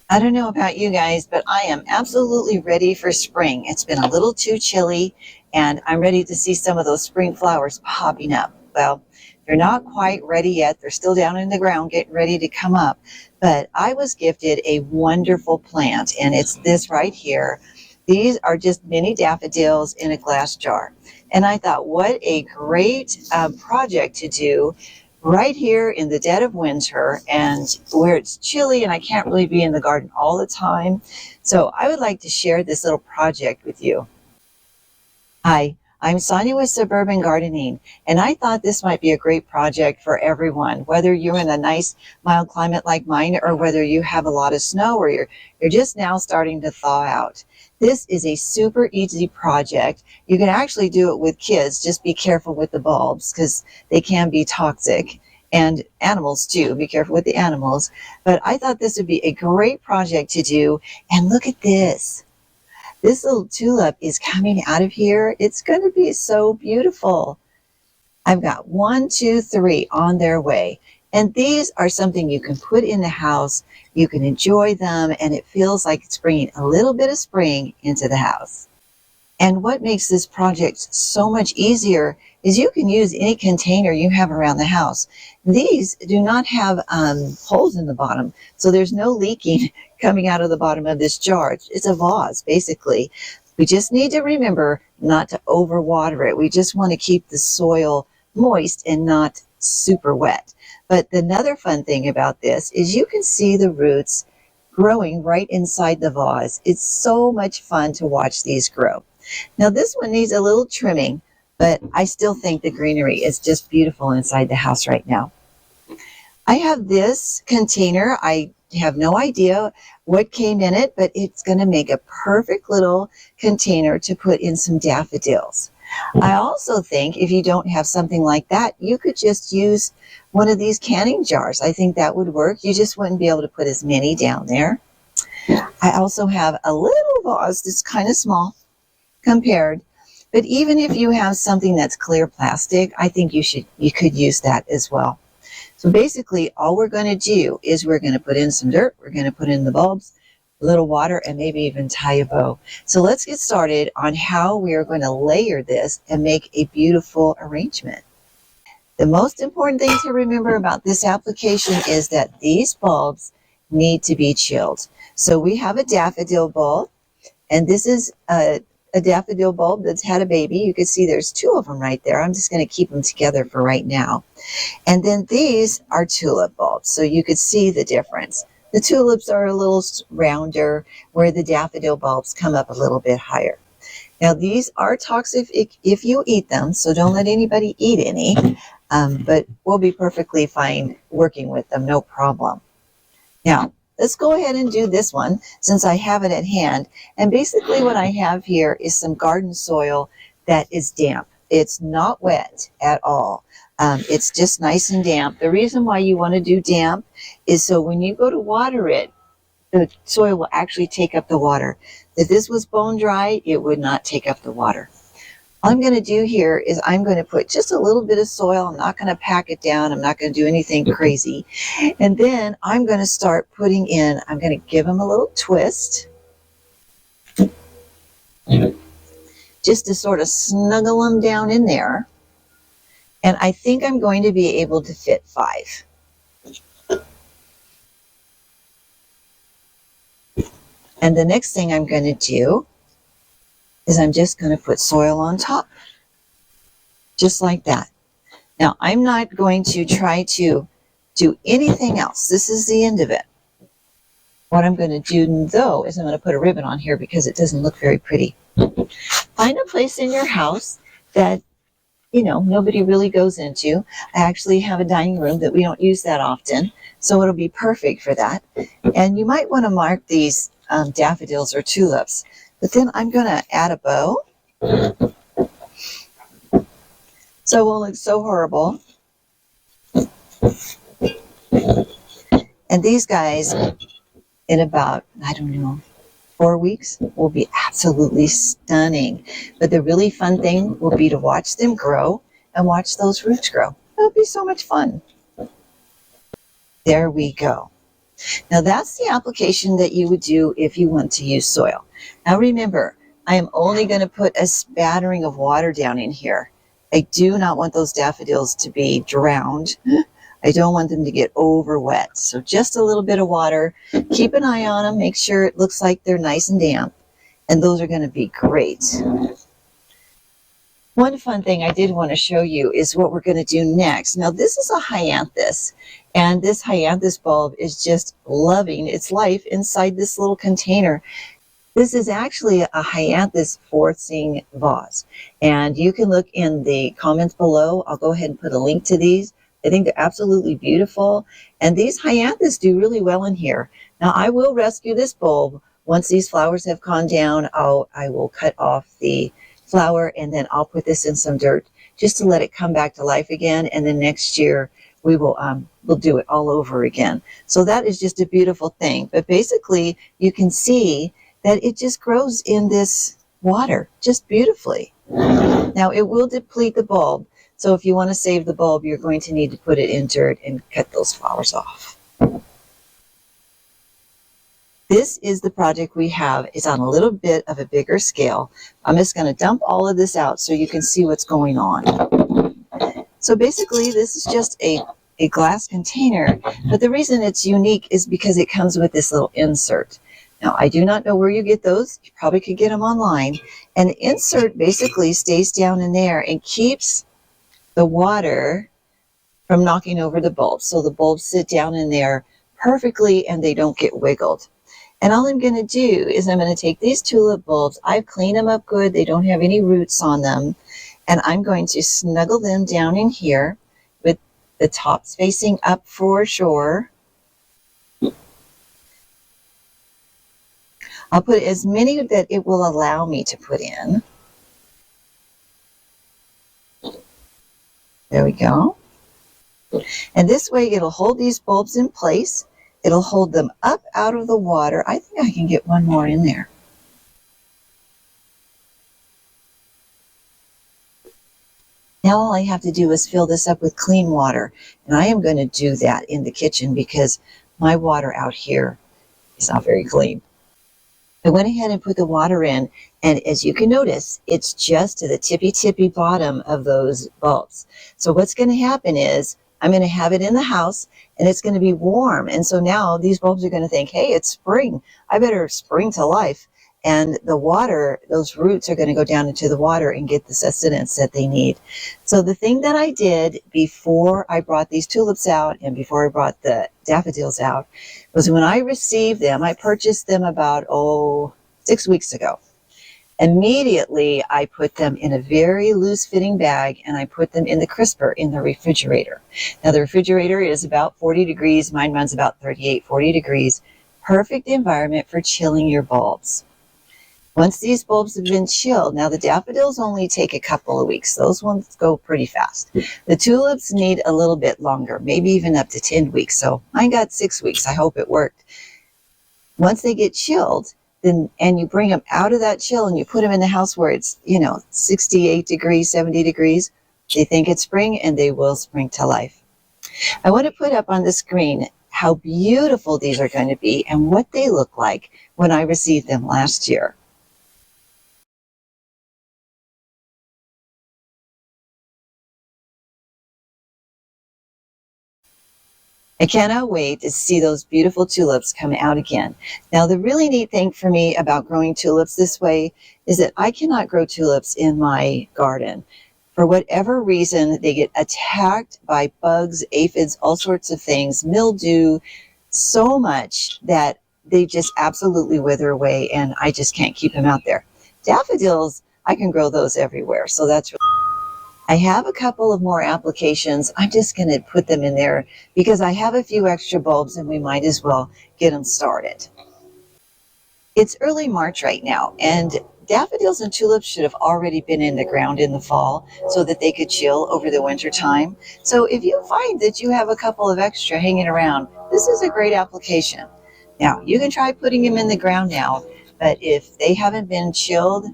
I don't know about you guys, but I am absolutely ready for spring. It's been a little too chilly, and I'm ready to see some of those spring flowers popping up. Well, they're not quite ready yet. They're still down in the ground getting ready to come up. But I was gifted a wonderful plant, and it's this right here. These are just mini daffodils in a glass jar. And I thought, what a great project to do right here in the dead of winter and where it's chilly and I can't really be in the garden all the time. So I would like to share this little project with you. Hi, I'm Sonia with Suburban Gardening, and I thought this might be a great project for everyone, whether you're in a nice mild climate like mine or whether you have a lot of snow or you're just now starting to thaw out. This is a super easy project. You can actually do it with kids. Just be careful with the bulbs because they can be toxic. And animals too. Be careful with the animals. But I thought this would be a great project to do. And look at this. This little tulip is coming out of here. It's going to be so beautiful. I've got 1, 2, 3 on their way. And these are something you can put in the house. You can enjoy them, and it feels like it's bringing a little bit of spring into the house. And what makes this project so much easier is you can use any container you have around the house. These do not have holes in the bottom, so there's no leaking coming out of the bottom of this jar. It's a vase, basically. We just need to remember not to overwater it. We just want to keep the soil moist and not super wet. But another fun thing about this is you can see the roots growing right inside the vase. It's so much fun to watch these grow. Now this one needs a little trimming, but I still think the greenery is just beautiful inside the house right now. I have this container. I have no idea what came in it, but it's going to make a perfect little container to put in some daffodils. I also think if you don't have something like that, you could just use one of these canning jars. I think that would work. You just wouldn't be able to put as many down there. I also have a little vase that's kind of small compared, but even if you have something that's clear plastic, I think you could use that as well. So basically all we're going to do is we're going to put in some dirt, we're going to put in the bulbs, a little water, and maybe even tie a bow. So let's get started on how we are going to layer this and make a beautiful arrangement. The most important thing to remember about this application is that these bulbs need to be chilled. So we have a daffodil bulb, and this is a daffodil bulb that's had a baby. You can see there's 2 of them right there. I'm just going to keep them together for right now. And then these are tulip bulbs, so you could see the difference. The tulips are a little rounder, where the daffodil bulbs come up a little bit higher. Now these are toxic if you eat them, so don't let anybody eat any, but we'll be perfectly fine working with them, no problem. Now, let's go ahead and do this one since I have it at hand. And basically what I have here is some garden soil that is damp. It's not wet at all. It's just nice and damp. The reason why you want to do damp is so when you go to water it, the soil will actually take up the water. If this was bone dry, it would not take up the water. All I'm going to do here is I'm going to put just a little bit of soil. I'm not going to pack it down. I'm not going to do anything crazy. And then I'm going to start putting in, I'm going to give them a little twist, just to sort of snuggle them down in there. And I think I'm going to be able to fit 5. And the next thing I'm going to do is I'm just going to put soil on top, just like that. Now, I'm not going to try to do anything else. This is the end of it. What I'm going to do, though, is I'm going to put a ribbon on here because it doesn't look very pretty. Find a place in your house that, you know, nobody really goes into. I actually have a dining room that we don't use that often, so it'll be perfect for that. And you might want to mark these daffodils or tulips. But then I'm going to add a bow. So it won't look so horrible. And these guys, in about, I don't know, 4 weeks, will be absolutely stunning. But the really fun thing will be to watch them grow and watch those roots grow. It'll be so much fun. There we go. Now that's the application that you would do if you want to use soil. Now remember, I am only going to put a spattering of water down in here. I do not want those daffodils to be drowned. I don't want them to get over wet. So just a little bit of water. Keep an eye on them. Make sure it looks like they're nice and damp. And those are going to be great. One fun thing I did want to show you is what we're going to do next. Now this is a hyanthus, and this hyanthus bulb is just loving its life inside this little container. This is actually a hyanthus forcing vase, and you can look in the comments below. I'll go ahead and put a link to these. I think they're absolutely beautiful, and these hyanthus do really well in here. Now I will rescue this bulb. Once these flowers have gone down, I will cut off the flower, and then I'll put this in some dirt just to let it come back to life again, and then next year we'll do it all over again. So that is just a beautiful thing. But basically you can see that it just grows in this water just beautifully. Now it will deplete the bulb, so if you want to save the bulb, you're going to need to put it in dirt and cut those flowers off. This is the project we have. It's on a little bit of a bigger scale. I'm just going to dump all of this out so you can see what's going on. So basically, this is just a glass container, but the reason it's unique is because it comes with this little insert. Now, I do not know where you get those. You probably could get them online. And the insert basically stays down in there and keeps the water from knocking over the bulbs. So the bulbs sit down in there perfectly and they don't get wiggled. And all I'm going to do is I'm going to take these tulip bulbs. I've cleaned them up good. They don't have any roots on them. And I'm going to snuggle them down in here with the tops facing up for sure. I'll put as many that it will allow me to put in. There we go. And this way it'll hold these bulbs in place. It'll hold them up out of the water. I think I can get one more in there. Now all I have to do is fill this up with clean water. And I am going to do that in the kitchen because my water out here is not very clean. I went ahead and put the water in, and as you can notice, it's just to the tippy bottom of those bulbs. So what's going to happen is I'm going to have it in the house, and it's going to be warm. And so now these bulbs are going to think, hey, it's spring. I better spring to life. And the water, those roots are going to go down into the water and get the sustenance that they need. So the thing that I did before I brought these tulips out and before I brought the daffodils out was when I received them, I purchased them about, 6 weeks ago. Immediately, I put them in a very loose-fitting bag, and I put them in the crisper in the refrigerator. Now, the refrigerator is about 40 degrees. Mine runs about 38, 40 degrees. Perfect environment for chilling your bulbs. Once these bulbs have been chilled, now the daffodils only take a couple of weeks. Those ones go pretty fast. The tulips need a little bit longer, maybe even up to 10 weeks. So mine got 6 weeks. I hope it worked. Once they get chilled, then and you bring them out of that chill and you put them in the house where it's, 68 degrees, 70 degrees, they think it's spring and they will spring to life. I want to put up on the screen how beautiful these are going to be and what they look like when I received them last year. I cannot wait to see those beautiful tulips come out again. Now, the really neat thing for me about growing tulips this way is that I cannot grow tulips in my garden. For whatever reason, they get attacked by bugs, aphids, all sorts of things, mildew, so much that they just absolutely wither away, and I just can't keep them out there. Daffodils, I can grow those everywhere, so that's really I have a couple of more applications. I'm just going to put them in there because I have a few extra bulbs and we might as well get them started. It's early March right now, and daffodils and tulips should have already been in the ground in the fall so that they could chill over the winter time. So if you find that you have a couple of extra hanging around, this is a great application. Now, you can try putting them in the ground now, but if they haven't been chilled,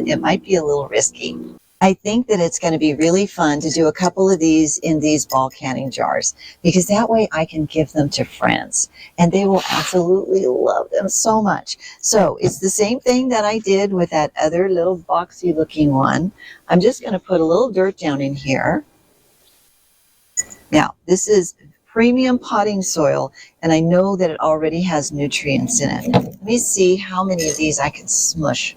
it might be a little risky. I think that it's going to be really fun to do a couple of these in these ball canning jars, because that way I can give them to friends and they will absolutely love them so much. So it's the same thing that I did with that other little boxy looking one. I'm just going to put a little dirt down in here. Now, this is premium potting soil, and I know that it already has nutrients in it. Let me see how many of these I can smush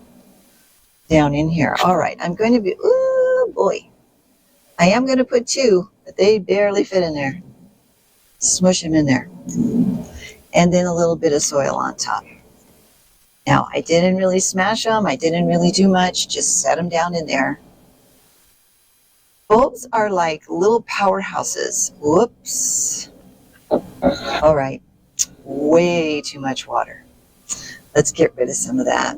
down in here. All right, I'm going to be, oh boy, I am going to put 2, but they barely fit in there. Smush them in there. And then a little bit of soil on top. Now, I didn't really smash them. I didn't really do much. Just set them down in there. Bulbs are like little powerhouses. Whoops. All right, way too much water. Let's get rid of some of that.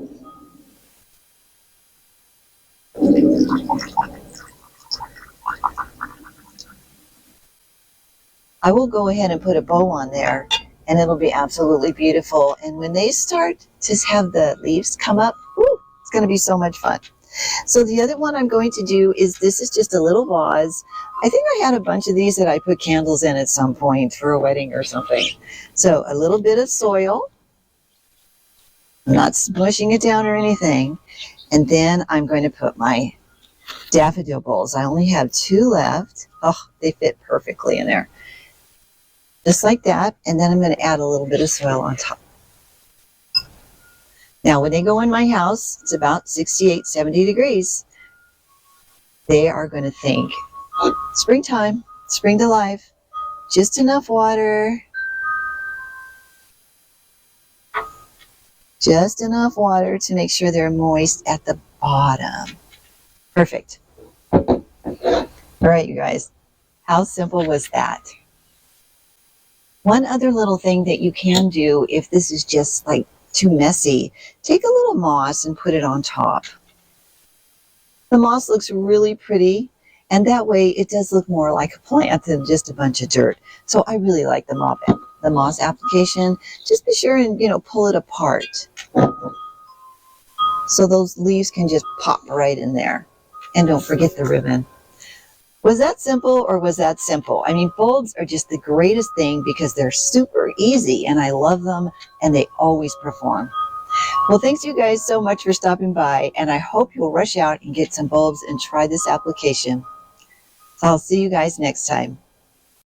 I will go ahead and put a bow on there, and it'll be absolutely beautiful. And when they start to have the leaves come up, whoo, it's going to be so much fun. So the other one I'm going to do is, this is just a little vase. I think I had a bunch of these that I put candles in at some point for a wedding or something. So a little bit of soil. I'm not smushing it down or anything. And then I'm going to put my daffodil bowls. I only have 2 left. Oh, they fit perfectly in there. Just like that. And then I'm going to add a little bit of soil on top. Now, when they go in my house, it's about 68, 70 degrees. They are going to think, springtime, spring to life, just enough water. Just enough water to make sure they're moist at the bottom. Perfect. All right, you guys, how simple was that? One other little thing that you can do if this is just like too messy, take a little moss and put it on top. The moss looks really pretty, and that way it does look more like a plant than just a bunch of dirt. So I really like the moss application. Just be sure and, pull it apart so those leaves can just pop right in there. And don't forget the ribbon. Was that simple, or was that simple? I mean, bulbs are just the greatest thing because they're super easy and I love them and they always perform. Well, thanks you guys so much for stopping by, and I hope you'll rush out and get some bulbs and try this application. So I'll see you guys next time.